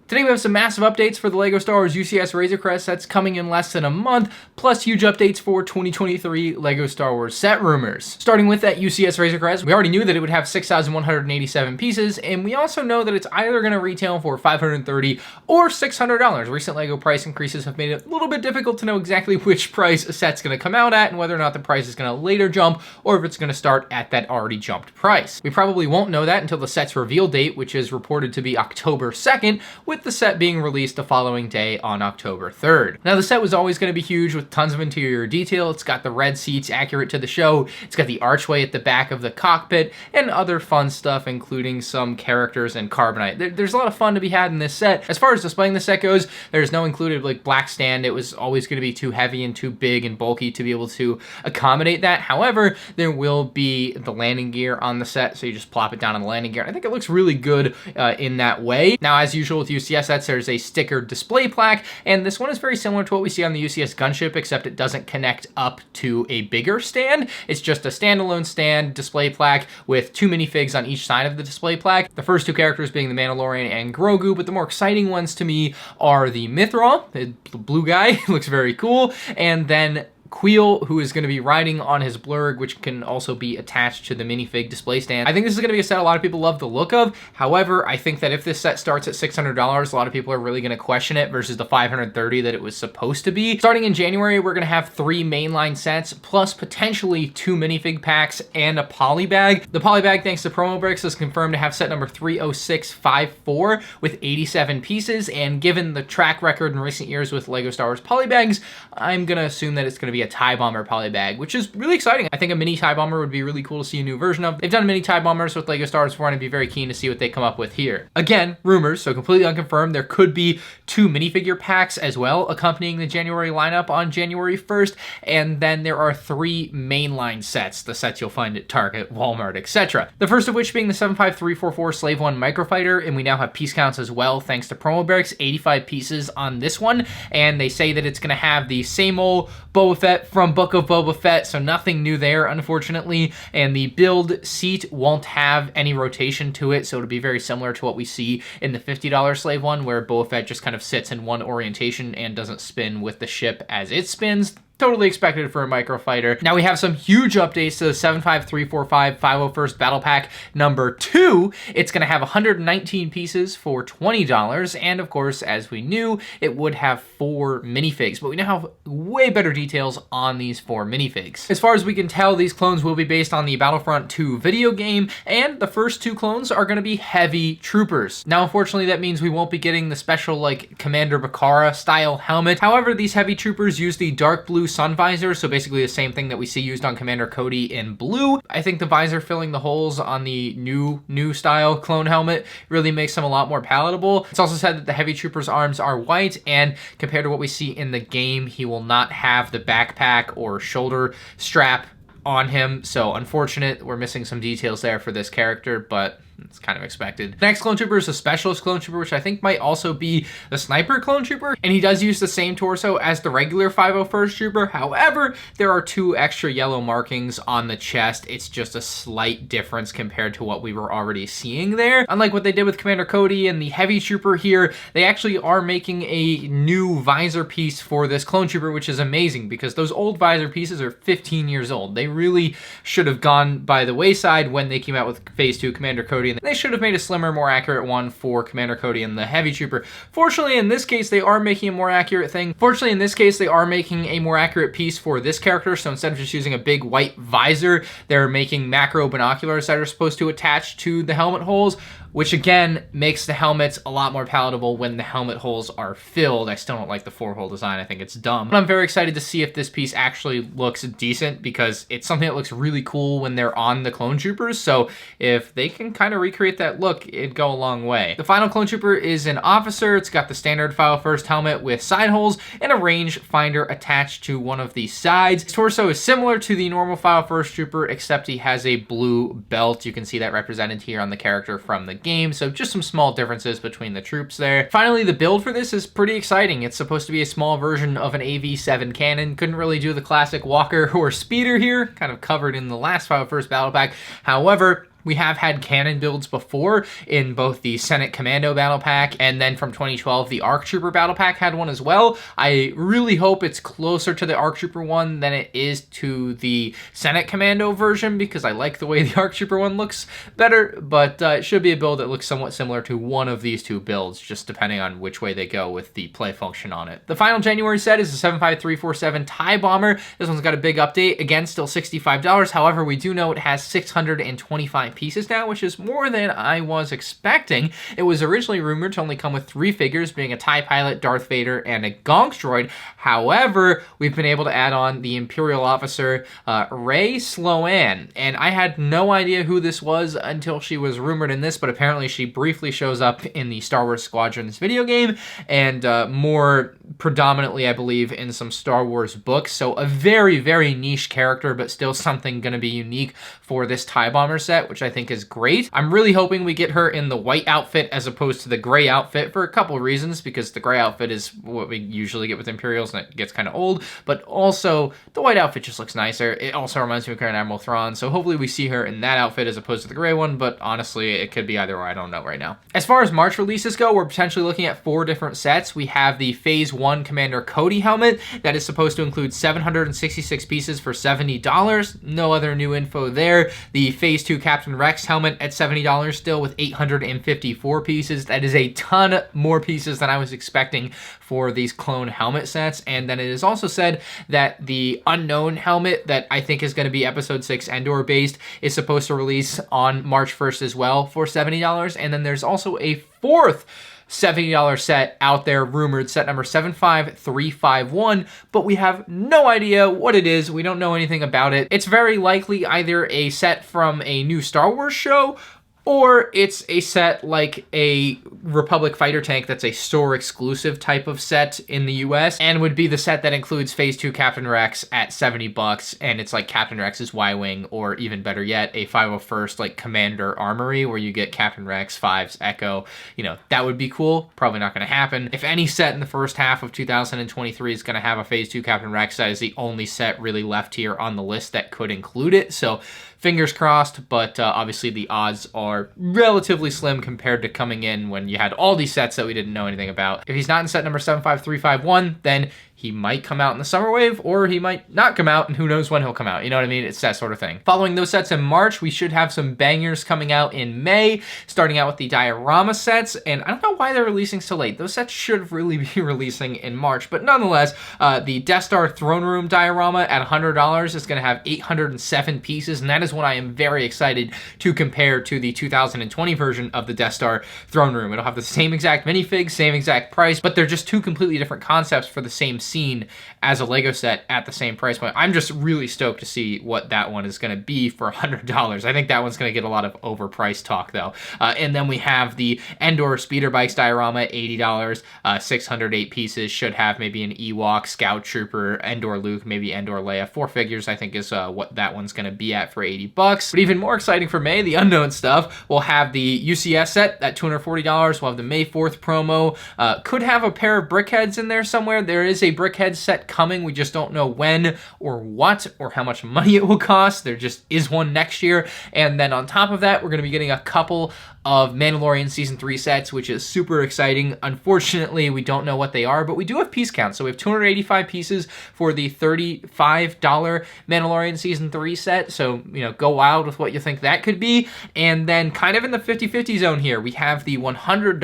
Today we have some massive updates for the LEGO Star Wars UCS Razor Crest that's coming in less than a month, plus huge updates for 2023 LEGO Star Wars set rumors. Starting with that UCS Razor Crest, we already knew that it would have 6,187 pieces, and we also know that it's either going to retail for $530 or $600. Recent LEGO price increases have made it a little bit difficult to know exactly which price a set's going to come out at and whether or not the price is going to later jump or if it's going to start at that already jumped price. We probably won't know that until the set's reveal date, which is reported to be October 2nd, with the set being released the following day on October 3rd. Now, the set was always going to be huge with tons of interior detail. It's got the red seats accurate to the show. It's got the archway at the back of the cockpit and other fun stuff, including some characters and carbonite. There's a lot of fun to be had in this set. As far as displaying the set goes, there's no included like black stand. It was always going to be too heavy and too big and bulky to be able to accommodate that. However, there will be the landing gear on the set, so you just plop it down on the landing gear. I think it looks really good in that way. Now, as usual with UCS sets, there's a sticker display plaque, and this one is very similar to what we see on the UCS gunship, except it doesn't connect up to a bigger stand. It's just a standalone stand display plaque with two minifigs on each side of the display plaque. The first two characters being the Mandalorian and Grogu, but the more exciting ones to me are the Mythrol, the blue guy, looks very cool, and then Queel, who is going to be riding on his blurg, which can also be attached to the minifig display stand. I think this is going to be a set a lot of people love the look of. However, I think that if this set starts at $600, a lot of people are really going to question it versus the $530 that it was supposed to be. Starting in January, we're going to have 3 mainline sets, plus potentially 2 minifig packs and a poly bag. The poly bag, thanks to Promo Bricks, is confirmed to have set number 30654 with 87 pieces, and given the track record in recent years with LEGO Star Wars poly bags, I'm going to assume that it's going to be a TIE Bomber poly bag, which is really exciting. I think a mini TIE Bomber would be really cool to see a new version of. They've done mini TIE Bombers with LEGO Star Wars before, and I'd be very keen to see what they come up with here. Again, rumors, so completely unconfirmed. There could be 2 minifigure packs as well accompanying the January lineup on January 1st, and then there are 3 mainline sets, the sets you'll find at Target, Walmart, etc. The first of which being the 75344 Slave 1 Microfighter, and we now have piece counts as well thanks to Promo Bricks, 85 pieces on this one, and they say that it's going to have the same old Boba Fett from Book of Boba Fett, so nothing new there, unfortunately, and the build seat won't have any rotation to it, so it'll be very similar to what we see in the $50 Slave one, where Boba Fett just kind of sits in one orientation and doesn't spin with the ship as it spins. Totally expected for a microfighter. Now we have some huge updates to the 75345 501st Battle Pack number 2. It's going to have 119 pieces for $20, and of course, as we knew, it would have 4 minifigs, but we now have way better details on these 4 minifigs. As far as we can tell, these clones will be based on the Battlefront 2 video game, and the first 2 clones are going to be heavy troopers. Now, unfortunately, that means we won't be getting the special, like, Commander Bakara style helmet. However, these heavy troopers use the dark blue sun visor, so basically the same thing that we see used on Commander Cody in blue. I think the visor filling the holes on the new style clone helmet really makes them a lot more palatable. It's also said that the heavy trooper's arms are white, and compared to what we see in the game, he will not have the backpack or shoulder strap on him, so unfortunate. We're missing some details there for this character, but it's kind of expected. Next clone trooper is a specialist clone trooper, which I think might also be the sniper clone trooper, and he does use the same torso as the regular 501st trooper. However, there are 2 extra yellow markings on the chest. It's just a slight difference compared to what we were already seeing there. Unlike what they did with Commander Cody and the heavy trooper here, they actually are making a new visor piece for this clone trooper, which is amazing because those old visor pieces are 15 years old. They really should have gone by the wayside when they came out with Phase 2 Commander Cody, and they should have made a slimmer, more accurate one for Commander Cody and the heavy trooper. Fortunately, in this case, they are making a more accurate thing. Fortunately, in this case, they are making a more accurate piece for this character, so instead of just using a big white visor, they're making macro binoculars that are supposed to attach to the helmet holes, which again makes the helmets a lot more palatable when the helmet holes are filled. I still don't like the 4-hole design. I think it's dumb. But I'm very excited to see if this piece actually looks decent because it's something that looks really cool when they're on the clone troopers. So if they can kind of recreate that look, it'd go a long way. The final clone trooper is an officer. It's got the standard 501st helmet with side holes and a range finder attached to one of the sides. His torso is similar to the normal 501st trooper, except he has a blue belt. You can see that represented here on the character from the game, so just some small differences between the troops there. Finally, the build for this is pretty exciting. It's supposed to be a small version of an AV7 cannon. Couldn't really do the classic walker or speeder here, kind of covered in the last 501st Battle Pack. However, We have had canon builds before in both the Senate Commando Battle Pack, and then from 2012, the ARC Trooper Battle Pack had one as well. I really hope it's closer to the ARC Trooper one than it is to the Senate Commando version, because I like the way the ARC Trooper one looks better, but it should be a build that looks somewhat similar to one of these two builds, just depending on which way they go with the play function on it. The final January set is the 75347 TIE Bomber. This one's got a big update. Again, still $65. However, we do know it has 625 pieces now, which is more than I was expecting. It was originally rumored to only come with 3 figures, being a TIE Pilot, Darth Vader, and a Gonk droid. However, we've been able to add on the Imperial officer, Rey Sloan, and I had no idea who this was until she was rumored in this, but apparently she briefly shows up in the Star Wars Squadrons video game, and more predominantly, I believe, in some Star Wars books. So a very, very niche character, but still something going to be unique for this TIE Bomber set, which I think is great. I'm really hoping we get her in the white outfit as opposed to the gray outfit for a couple of reasons, because the gray outfit is what we usually get with Imperials and it gets kind of old, but also the white outfit just looks nicer. It also reminds me of Grand Admiral Thrawn, so hopefully we see her in that outfit as opposed to the gray one, but honestly, it could be either or. I don't know right now. As far as March releases go, we're potentially looking at 4 different sets. We have the Phase 1 Commander Cody helmet that is supposed to include 766 pieces for $70. No other new info there. The Phase 2 Captain Rex helmet at $70 still with 854 pieces. That is a ton more pieces than I was expecting for these clone helmet sets. And then it is also said that the Unknown helmet that I think is going to be Episode 6 Endor based is supposed to release on March 1st as well for $70. And then there's also a 4th $70 set out there, rumored, set number 75351, but we have no idea what it is. We don't know anything about it. It's very likely either a set from a new Star Wars show, or it's a set like a Republic fighter tank that's a store exclusive type of set in the US, and would be the set that includes Phase 2 Captain Rex at $70, and it's like Captain Rex's Y-Wing, or even better yet, a 501st like Commander Armory, where you get Captain Rex, Fives, Echo. You know, that would be cool. Probably not going to happen. If any set in the first half of 2023 is going to have a Phase 2 Captain Rex, that is the only set really left here on the list that could include it, so fingers crossed, but obviously the odds are relatively slim compared to coming in when you had all these sets that we didn't know anything about. If he's not in set number 75351, then he might come out in the summer wave, or he might not come out, and who knows when he'll come out. You know what I mean? It's that sort of thing. Following those sets in March, we should have some bangers coming out in May, starting out with the diorama sets, and I don't know why they're releasing so late. Those sets should really be releasing in March, but nonetheless, the Death Star Throne Room diorama at $100 is going to have 807 pieces, and that is what I am very excited to compare to the 2020 version of the Death Star Throne Room. It'll have the same exact minifigs, same exact price, but they're just 2 completely different concepts for the same scene as a Lego set at the same price point. I'm just really stoked to see what that one is going to be for $100. I think that one's going to get a lot of overpriced talk though. And then we have the Endor Speeder Bikes diorama at $80, 608 pieces, should have maybe an Ewok, Scout Trooper, Endor Luke, maybe Endor Leia. 4 figures I think is what that one's going to be at for $80. But even more exciting for May, the unknown stuff, we'll have the UCS set at $240. We'll have the May 4th promo. Could have a pair of Brickheads in there somewhere. There is a Brickhead set coming. We just don't know when or what or how much money it will cost. There just is one next year. And then on top of that, we're going to be getting a couple of Mandalorian Season 3 sets, which is super exciting. Unfortunately, we don't know what they are, but we do have piece count. So we have 285 pieces for the $35 Mandalorian Season 3 set. So, you know, go wild with what you think that could be. And then kind of in the 50-50 zone here, we have the $100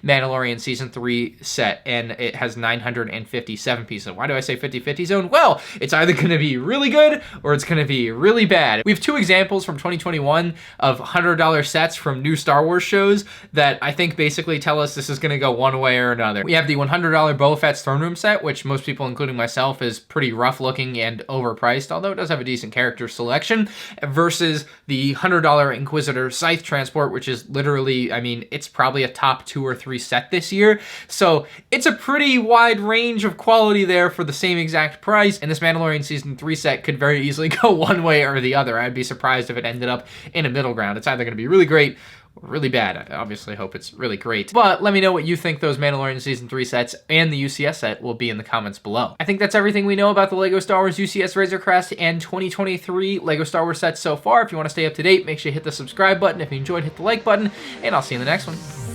Mandalorian Season 3 set, and it has 957 pieces. Why do I say 50-50 zone? Well, it's either going to be really good or it's going to be really bad. We have 2 examples from 2021 of $100 sets from new Star Wars shows that I think basically tell us this is going to go one way or another. We have the $100 Boba Fett's Throne Room set, which most people, including myself, is pretty rough looking and overpriced, although it does have a decent character selection, versus the $100 Inquisitor Scythe Transport, which is literally, I mean, it's probably a top 2 or 3 set this year. So it's a pretty wide range of quality there for the same exact price, and this Mandalorian Season 3 set could very easily go one way or the other. I'd be surprised if it ended up in a middle ground. It's either going to be really great really bad. I obviously hope it's really great. But let me know what you think those Mandalorian Season 3 sets and the UCS set will be in the comments below. I think that's everything we know about the LEGO Star Wars UCS Razor Crest and 2023 LEGO Star Wars sets so far. If you want to stay up to date, make sure you hit the subscribe button. If you enjoyed, hit the like button, and I'll see you in the next one.